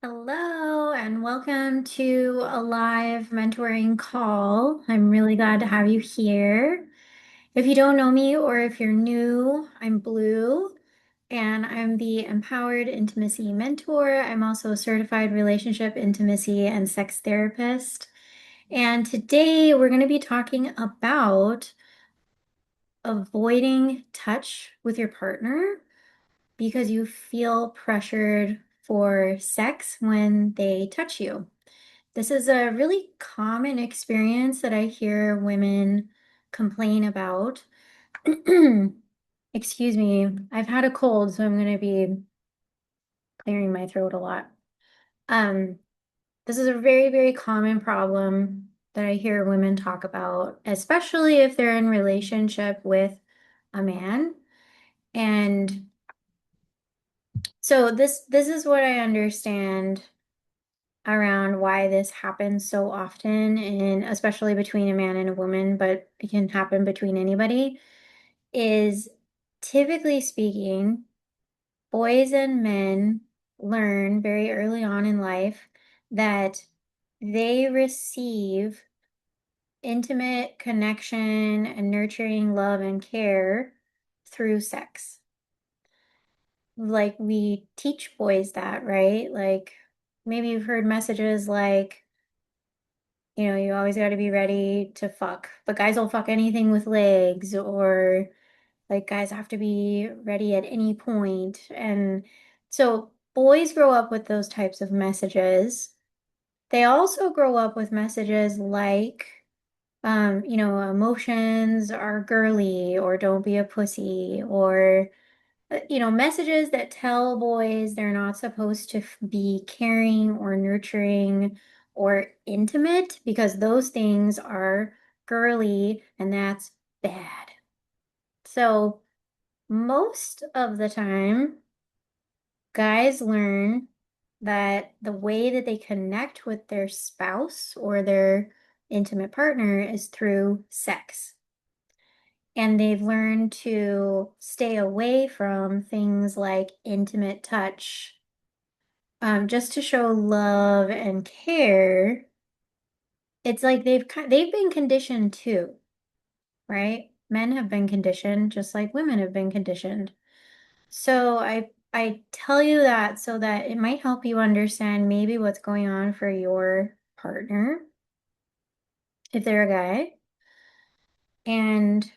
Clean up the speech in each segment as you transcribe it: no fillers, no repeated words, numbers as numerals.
Hello and welcome to a live mentoring call. I'm really glad to have you here. If you don't know me or if you're new, I'm Blue and I'm the Empowered Intimacy Mentor. I'm also a certified relationship intimacy and sex therapist. And today we're going to be talking about avoiding touch with your partner because you feel pressured for sex when they touch you. This is a really common experience that I hear women complain about. Excuse me, I've had a cold, so I'm going to be clearing my throat a lot. Um, this is a very, very common problem that I hear women talk about, especially if they're in relationship with a man. And so this is what I understand around why this happens so often, and especially between a man and a woman, but it can happen between anybody, is typically speaking, boys and men learn very early on in life that they receive intimate connection and nurturing love and care through sex. Like we teach boys that, right? Like maybe you've heard messages like, you always got to be ready to fuck, but guys will fuck anything with legs, or like guys have to be ready at any point. And so boys grow up with those types of messages. They also grow up with messages like, emotions are girly, or don't be a pussy, or messages that tell boys they're not supposed to be caring or nurturing or intimate because those things are girly and that's bad. So, most of the time, guys learn that the way that they connect with their spouse or their intimate partner is through sex. And they've learned to stay away from things like intimate touch, just to show love and care. It's like they've been conditioned too, right? Men have been conditioned just like women have been conditioned. So I tell you that so that it might help you understand maybe what's going on for your partner if they're a guy. And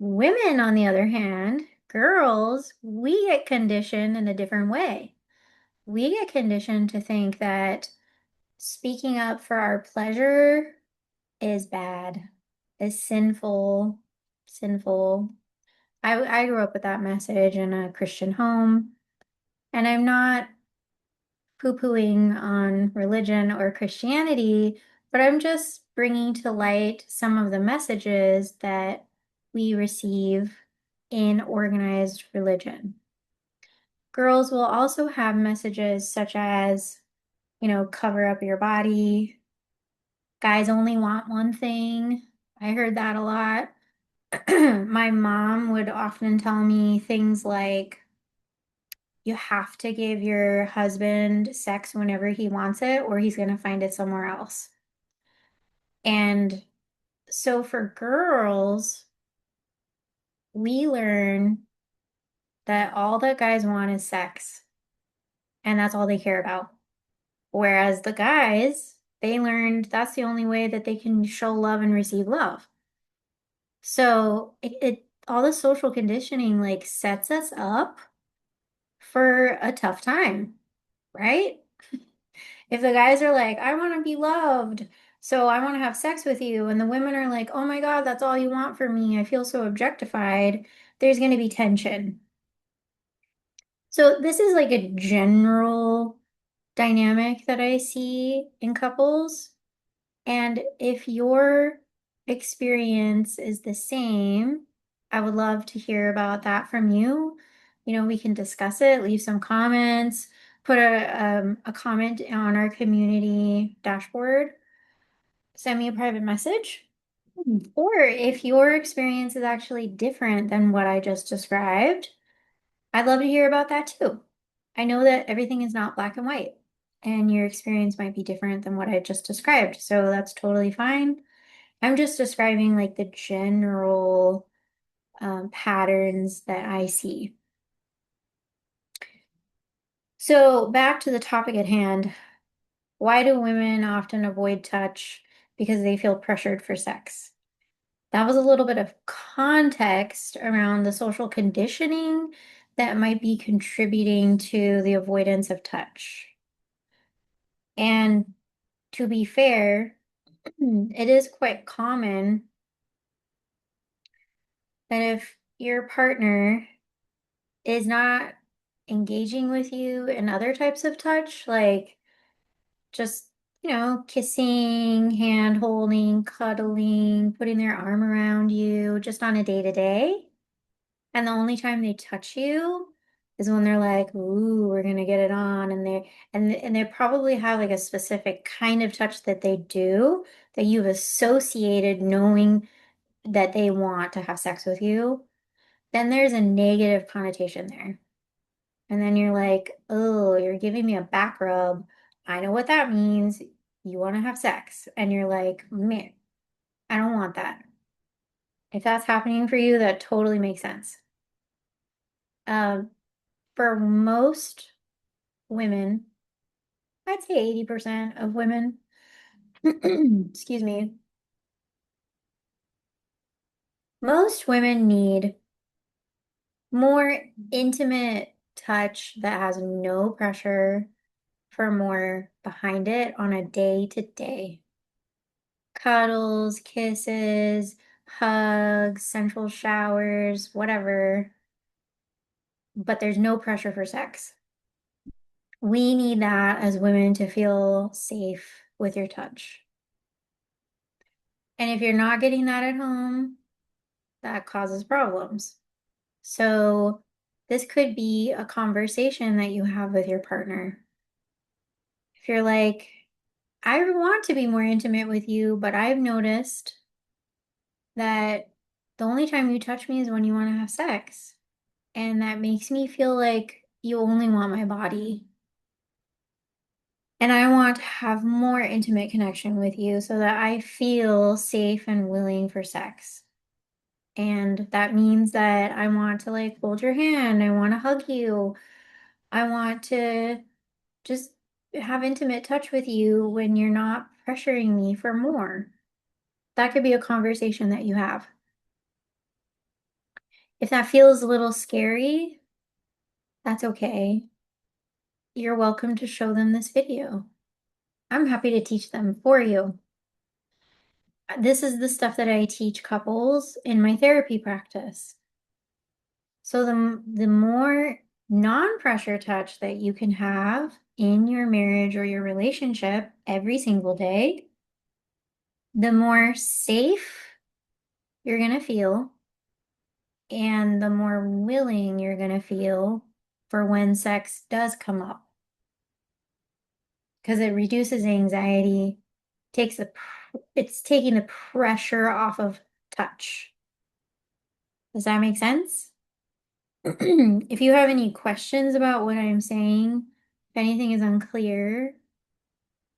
women, on the other hand, girls, we get conditioned in a different way. We get conditioned to think that speaking up for our pleasure is bad, is sinful, sinful. I grew up with that message in a Christian home, and I'm not poo-pooing on religion or Christianity, but I'm just bringing to light some of the messages that we receive in organized religion. Girls will also have messages such as, cover up your body. Guys only want one thing. I heard that a lot. My mom would often tell me things like, you have to give your husband sex whenever he wants it, or he's going to find it somewhere else. And so for girls, we learn that all that guys want is sex, and that's all they care about. Whereas the guys, they learned that's the only way that they can show love and receive love. So it all the social conditioning like sets us up for a tough time, right? If the guys are like, I want to be loved, so I want to have sex with you, and the women are like, oh my God, that's all you want from me. I feel so objectified. There's going to be tension. So this is like a general dynamic that I see in couples. And if your experience is the same, I would love to hear about that from you. We can discuss it, leave some comments, put a comment on our community dashboard, send me a private message. Or if your experience is actually different than what I just described, I'd love to hear about that too. I know that everything is not black and white. and your experience might be different than what I just described. So that's totally fine. I'm just describing like the general patterns that I see. So back to the topic at hand. Why do women often avoid touch? Because they feel pressured for sex. That was a little bit of context around the social conditioning that might be contributing to the avoidance of touch. And to be fair, it is quite common that if your partner is not engaging with you in other types of touch, like just, kissing, hand holding, cuddling, putting their arm around you just on a day to day. And the only time they touch you is when they're like, "Ooh, we're gonna get it on," and they probably have like a specific kind of touch that they do that you've associated knowing that they want to have sex with you. Then there's a negative connotation there. And then you're like, "Oh, you're giving me a back rub. I know what that means. You want to have sex." And you're like, "Man, I don't want that." If that's happening for you, that totally makes sense. Um, for most women, I'd say 80% of women, excuse me, most women need more intimate touch that has no pressure for more behind it on a day to day. Cuddles, kisses, hugs, central showers, whatever, but there's no pressure for sex. We need that as women to feel safe with your touch. And if you're not getting that at home, that causes problems. So, this could be a conversation that you have with your partner. If you're like, "I want to be more intimate with you, but I've noticed that the only time you touch me is when you want to have sex. And that makes me feel like you only want my body. And I want to have more intimate connection with you so that I feel safe and willing for sex. And that means that I want to like hold your hand. I want to hug you. I want to just have intimate touch with you when you're not pressuring me for more." That could be a conversation that you have. If that feels a little scary, that's okay. You're welcome to show them this video. I'm happy to teach them for you. This is the stuff that I teach couples in my therapy practice. So the more non-pressure touch that you can have in your marriage or your relationship every single day, the more safe you're going to feel and the more willing you're going to feel for when sex does come up because it reduces anxiety, it's taking the pressure off of touch. Does that make sense? If you have any questions about what I'm saying, if anything is unclear,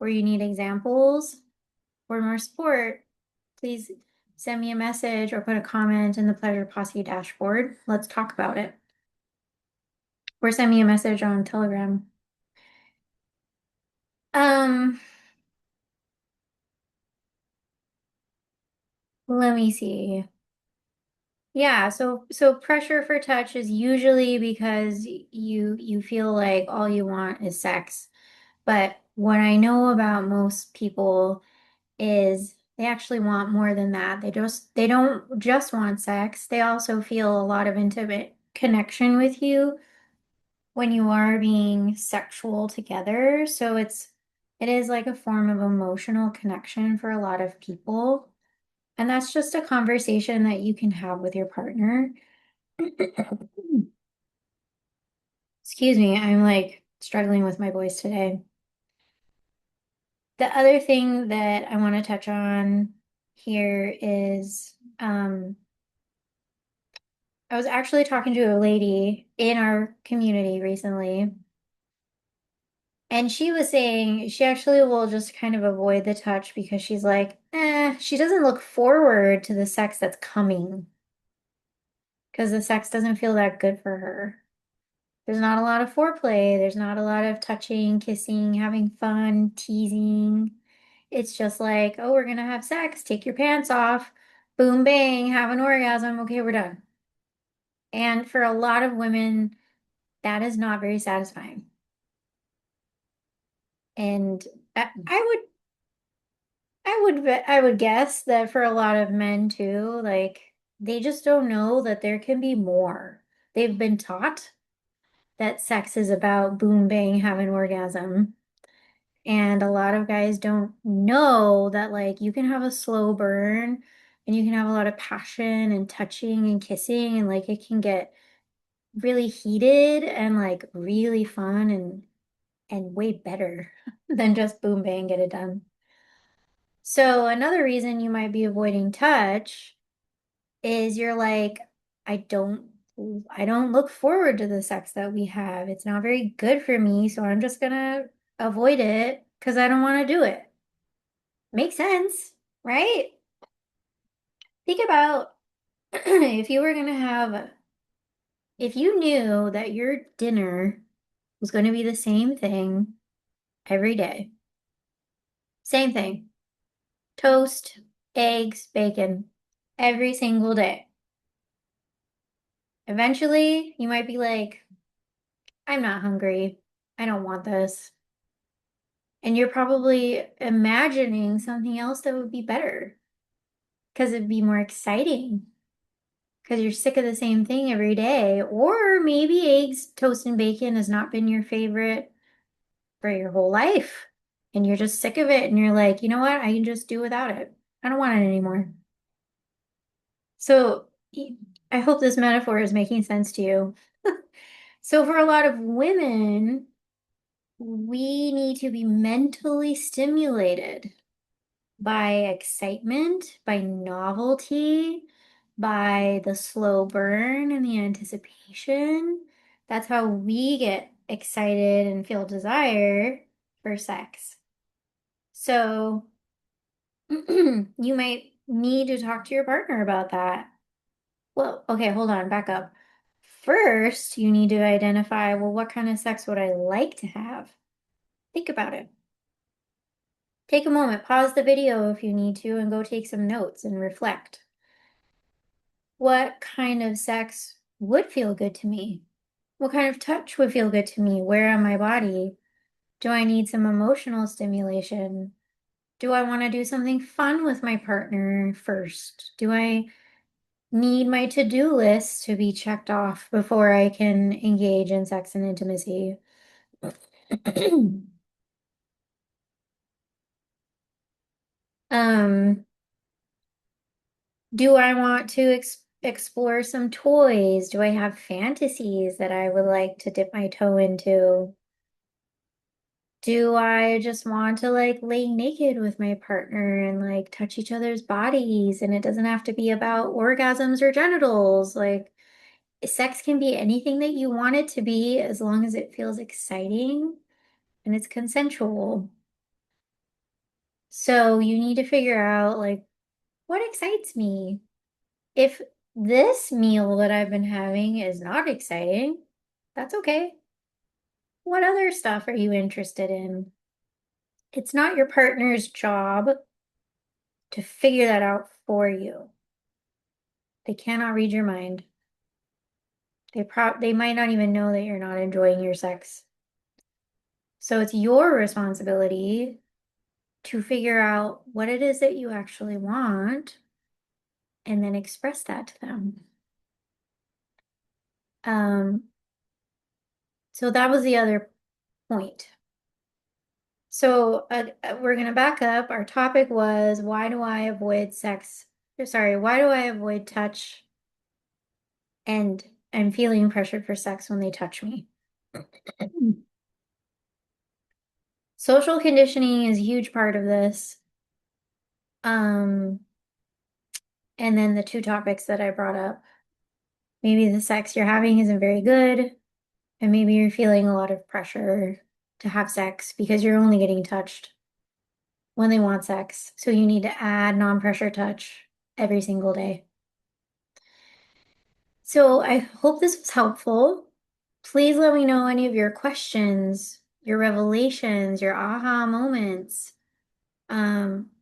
or you need examples or more support, please send me a message or put a comment in the Pleasure Posse dashboard. Let's talk about it. Or send me a message on Telegram. Um, let me see. Yeah, so pressure for touch is usually because you feel like all you want is sex. But what I know about most people is they actually want more than that. They don't just want sex. They also feel a lot of intimate connection with you when you are being sexual together. So it is like a form of emotional connection for a lot of people. And that's just a conversation that you can have with your partner. Excuse me, I'm like struggling with my voice today. The other thing that I want to touch on here is I was actually talking to a lady in our community recently, And she was saying she actually will just kind of avoid the touch because she's like, she doesn't look forward to the sex that's coming because the sex doesn't feel that good for her. There's not a lot of foreplay. There's not a lot of touching, kissing, having fun, teasing. It's just like, oh, we're gonna have sex. Take your pants off. Boom, bang, have an orgasm. Okay, we're done. And for a lot of women, that is not very satisfying. And I would guess that for a lot of men too, like they just don't know that there can be more. They've been taught that sex is about boom, bang, have an orgasm. And a lot of guys don't know that like you can have a slow burn and you can have a lot of passion and touching and kissing and like it can get really heated and like really fun and way better than just boom bang get it done. So another reason you might be avoiding touch is you're like I don't I don't look forward to the sex that we have. It's not very good for me, so I'm just gonna avoid it because I don't want to do it. Makes sense, right? Think about if you were gonna have, if you knew that your dinner was going to be the same thing every day, same thing, toast, eggs, bacon, every single day. Eventually, you might be like, I'm not hungry. I don't want this. And you're probably imagining something else that would be better because it'd be more exciting because you're sick of the same thing every day. Or maybe eggs, toast, and bacon has not been your favorite for your whole life. And you're just sick of it. And you're like, you know what? I can just do without it. I don't want it anymore. So I hope this metaphor is making sense to you. So for a lot of women, we need to be mentally stimulated by excitement, by novelty, by the slow burn and the anticipation. That's how we get excited and feel desire for sex. So you might need to talk to your partner about that. Well, okay, hold on, back up. First, you need to identify, well, what kind of sex would I like to have? Think about it. Take a moment, pause the video if you need to, and go take some notes and reflect. What kind of sex would feel good to me? What kind of touch would feel good to me? Where on my body? Do I need some emotional stimulation? Do I want to do something fun with my partner first? Do I need my to-do list to be checked off before I can engage in sex and intimacy? Um, do I want to explore some toys? Do I have fantasies that I would like to dip my toe into? Do I just want to like lay naked with my partner and like touch each other's bodies? And it doesn't have to be about orgasms or genitals. Like, sex can be anything that you want it to be as long as it feels exciting and it's consensual. So you need to figure out like what excites me. If this meal that I've been having is not exciting, that's okay. What other stuff are you interested in? It's not your partner's job to figure that out for you. They cannot read your mind. They might not even know that you're not enjoying your sex. So it's your responsibility to figure out what it is that you actually want and then express that to them. Um, so that was the other point. So we're going to back up. Our topic was why do I avoid sex? Sorry, why do I avoid touch and I'm feeling pressured for sex when they touch me? Social conditioning is a huge part of this. Um, and then the two topics that I brought up. Maybe the sex you're having isn't very good, and maybe you're feeling a lot of pressure to have sex because you're only getting touched when they want sex. So you need to add non-pressure touch every single day. So I hope this was helpful. Please let me know any of your questions, your revelations, your aha moments.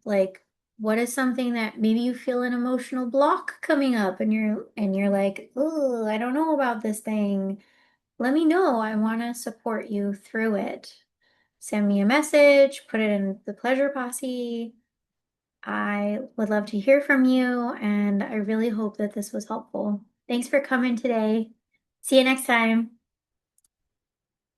Like what is something that maybe you feel an emotional block coming up and you're like, "Oh, I don't know about this thing." Let me know. I want to support you through it. Send me a message, put it in the Pleasure Posse. I would love to hear from you, and I really hope that this was helpful. Thanks for coming today. See you next time.